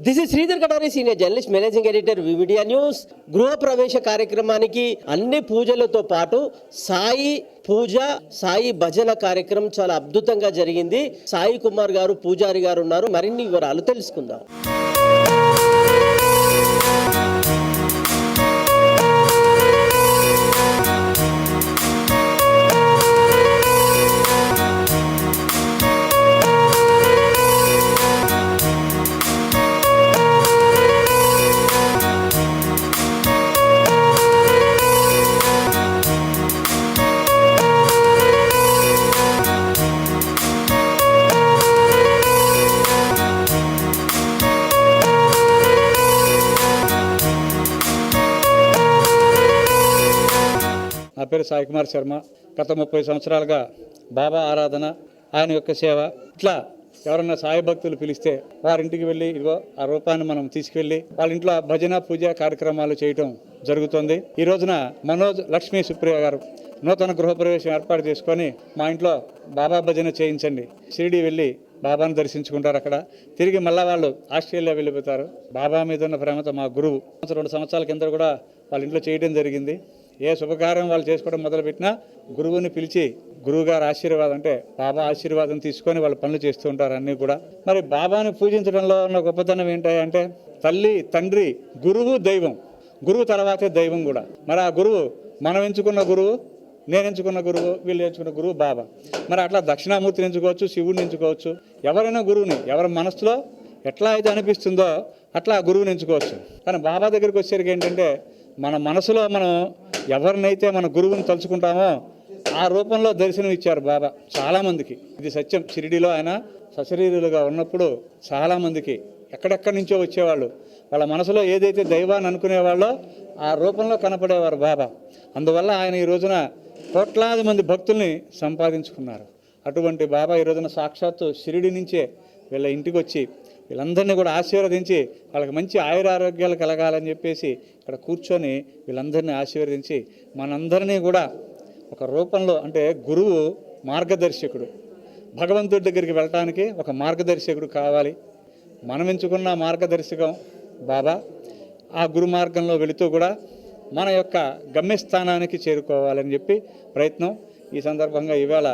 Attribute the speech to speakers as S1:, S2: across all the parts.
S1: This is Sridhar Katari, senior journalist, managing editor, Vividia news. గృహప్రవేశ కార్యక్రమానికి అన్ని పూజలతో పాటు సాయి పూజ, సాయి భజన కార్యక్రమం చాలా అద్భుతంగా జరిగింది. సాయి కుమార్ గారు, పూజారి గారు ఉన్నారు. మరిన్ని వివరాలు తెలుసుకుందాం.
S2: నా పేరు సాయి కుమార్ శర్మ. గత 30 సంవత్సరాలుగా బాబా ఆరాధన, ఆయన యొక్క సేవ, ఇట్లా ఎవరన్నా సాయి భక్తులు పిలిస్తే వారింటికి వెళ్ళి ఇదిగో ఆ రూపాన్ని మనం తీసుకెళ్ళి వాళ్ళ ఇంట్లో భజన పూజ కార్యక్రమాలు చేయటం జరుగుతుంది. ఈ రోజున మనోజ్ లక్ష్మీ సుప్రియ గారు నూతన గృహప్రవేశం ఏర్పాటు చేసుకొని మా ఇంట్లో బాబా భజన చేయించండి, షిరిడి వెళ్ళి బాబాను దర్శించుకుంటారు. అక్కడ తిరిగి మళ్ళీ వాళ్ళు ఆస్ట్రేలియా వెళ్ళిపోతారు. బాబా మీద ఉన్న ప్రేమతో మా గురువు 2 సంవత్సరాల కింద కూడా వాళ్ళ ఇంట్లో చేయడం జరిగింది. ఏ శుభకార్యం వాళ్ళు చేసుకోవడం మొదలుపెట్టినా గురువుని పిలిచి గురువుగారు ఆశీర్వాదం అంటే బాబా ఆశీర్వాదం తీసుకొని వాళ్ళు పనులు చేస్తూ ఉంటారు అన్నీ కూడా. మరి బాబాని పూజించడంలో ఉన్న గొప్పతనం ఏంటంటే తల్లి, తండ్రి, గురువు, దైవం. గురువు తర్వాతే దైవం కూడా. మరి ఆ గురువు మనం ఎంచుకున్న గురువు, నేను ఎంచుకున్న గురువు, వీళ్ళు ఎంచుకున్న గురువు బాబా. మరి అట్లా దక్షిణామూర్తిని ఎంచుకోవచ్చు, శివుడిని ఎంచుకోవచ్చు. ఎవరైనా గురువుని ఎవరి మనసులో ఎట్లా అయితే అనిపిస్తుందో అట్లా ఆ గురువుని ఎంచుకోవచ్చు. కానీ బాబా దగ్గరికి వచ్చేసరికి ఏంటంటే మన మనసులో మనం ఎవరినైతే మన గురువుని తలుచుకుంటామో ఆ రూపంలో దర్శనం ఇచ్చారు బాబా చాలామందికి. ఇది సత్యం. షిరిడిలో ఆయన సశరీరులుగా ఉన్నప్పుడు చాలామందికి ఎక్కడెక్కడి నుంచో వచ్చేవాళ్ళు. వాళ్ళ మనసులో ఏదైతే దైవాన్ని అనుకునేవాళ్ళో ఆ రూపంలో కనపడేవారు బాబా. అందువల్ల ఆయన ఈ రోజున కోట్లాది మంది భక్తుల్ని సంపాదించుకున్నారు. అటువంటి బాబా ఈ రోజున సాక్షాత్తు షిరిడి నుంచే వీళ్ళ ఇంటికి వచ్చి వీళ్ళందరినీ కూడా ఆశీర్వదించి వాళ్ళకి మంచి ఆయురారోగ్యాలు కలగాలని చెప్పేసి ఇక్కడ కూర్చొని వీళ్ళందరినీ ఆశీర్వదించి మనందరినీ కూడా ఒక రూపంలో, అంటే గురువు మార్గదర్శకుడు. భగవంతుడి దగ్గరికి వెళ్ళటానికి ఒక మార్గదర్శకుడు కావాలి. మనం ఎంచుకున్న మార్గదర్శకం బాబా. ఆ గురు మార్గంలో వెళుతూ కూడా మన యొక్క గమ్యస్థానానికి చేరుకోవాలని చెప్పి ప్రయత్నం. ఈ సందర్భంగా ఈవేళ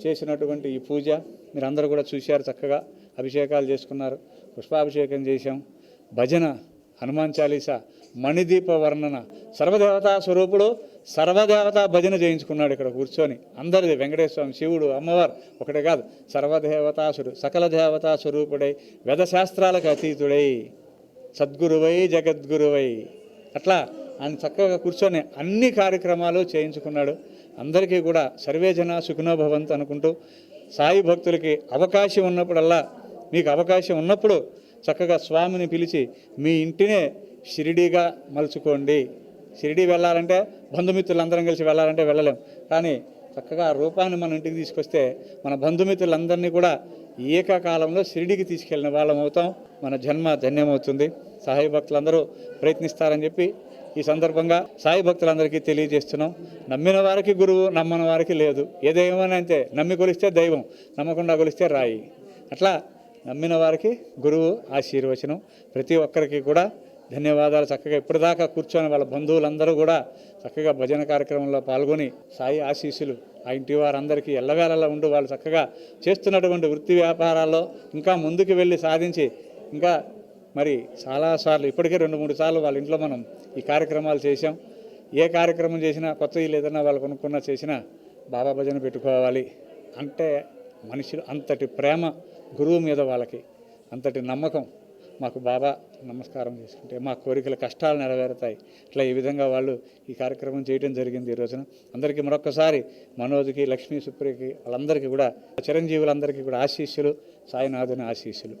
S2: చేసినటువంటి ఈ పూజ మీరందరూ కూడా చూశారు. చక్కగా అభిషేకాలు చేసుకున్నారు, పుష్పాభిషేకం చేశాం, భజన, హనుమాన్ చాలీసా, మణిదీప వర్ణన, సర్వదేవతా స్వరూపుడు సర్వదేవతా భజన చేయించుకున్నాడు ఇక్కడ కూర్చొని. అందరిది వెంకటేశ్వర స్వామి, శివుడు, అమ్మవారు ఒకటే కాదు, సర్వదేవతాసుడు, సకల దేవతా స్వరూపుడై, వేదశాస్త్రాలకు అతీతుడై, సద్గురువై జగద్గురువై, అట్లా ఆయన చక్కగా కూర్చొని అన్ని కార్యక్రమాలు చేయించుకున్నాడు. అందరికీ కూడా సర్వేజన సుఖినో భవంతు అనుకుంటూ సాయి భక్తులకి అవకాశం ఉన్నప్పుడల్లా, మీకు అవకాశం ఉన్నప్పుడు చక్కగా స్వామిని పిలిచి మీ ఇంటినే షిరిడీగా మలుచుకోండి. షిరిడీ వెళ్ళాలంటే బంధుమిత్రులందరం కలిసి వెళ్ళాలంటే వెళ్ళలేం. కానీ చక్కగా ఆ రూపాన్ని మన ఇంటికి తీసుకొస్తే మన బంధుమిత్రులందరినీ కూడా ఏకకాలంలో షిరిడీకి తీసుకెళ్ళిన వాళ్ళం అవుతాం. మన జన్మ ధన్యమవుతుంది. సాయి భక్తులందరూ ప్రయత్నిస్తారని చెప్పి ఈ సందర్భంగా సాయి భక్తులందరికీ తెలియజేస్తున్నాం. నమ్మిన వారికి గురువు, నమ్మని వారికి లేదు. ఏదేమైనా అంతే, నమ్మి కొలిస్తే దైవం, నమ్మకుండా కొలిస్తే రాయి. అట్లా నమ్మిన వారికి గురువు ఆశీర్వచనం. ప్రతి ఒక్కరికి కూడా ధన్యవాదాలు. చక్కగా ఇప్పటిదాకా కూర్చొని వాళ్ళ బంధువులందరూ కూడా చక్కగా భజన కార్యక్రమంలో పాల్గొని సాయి ఆశీస్సులు ఆ ఇంటి వారందరికీ ఎల్లవేళలా ఉండి వాళ్ళు చక్కగా చేస్తున్నటువంటి వృత్తి వ్యాపారాల్లో ఇంకా ముందుకు వెళ్ళి సాధించి ఇంకా మరి చాలాసార్లు ఇప్పటికే 2-3 సార్లు వాళ్ళ ఇంట్లో మనం ఈ కార్యక్రమాలు చేసాం. ఏ కార్యక్రమం చేసినా, కొత్త ఇల్లు ఏదైనా వాళ్ళు కొనుక్కున్నా చేసినా బాబా భజన పెట్టుకోవాలి అంటే మనుషులు అంతటి ప్రేమ గురువు మీద, వాళ్ళకి అంతటి నమ్మకం. మాకు బాబా నమస్కారం చేసుకుంటే మా కోరికల కష్టాలు నెరవేరుతాయి. ఇట్లా ఈ విధంగా వాళ్ళు ఈ కార్యక్రమం చేయడం జరిగింది. ఈ రోజున అందరికీ మరొకసారి మనోజ్కి, లక్ష్మీ సుప్రియకి, వాళ్ళందరికీ కూడా చిరంజీవులందరికీ కూడా ఆశీస్సులు, సాయినాథుని ఆశీస్సులు.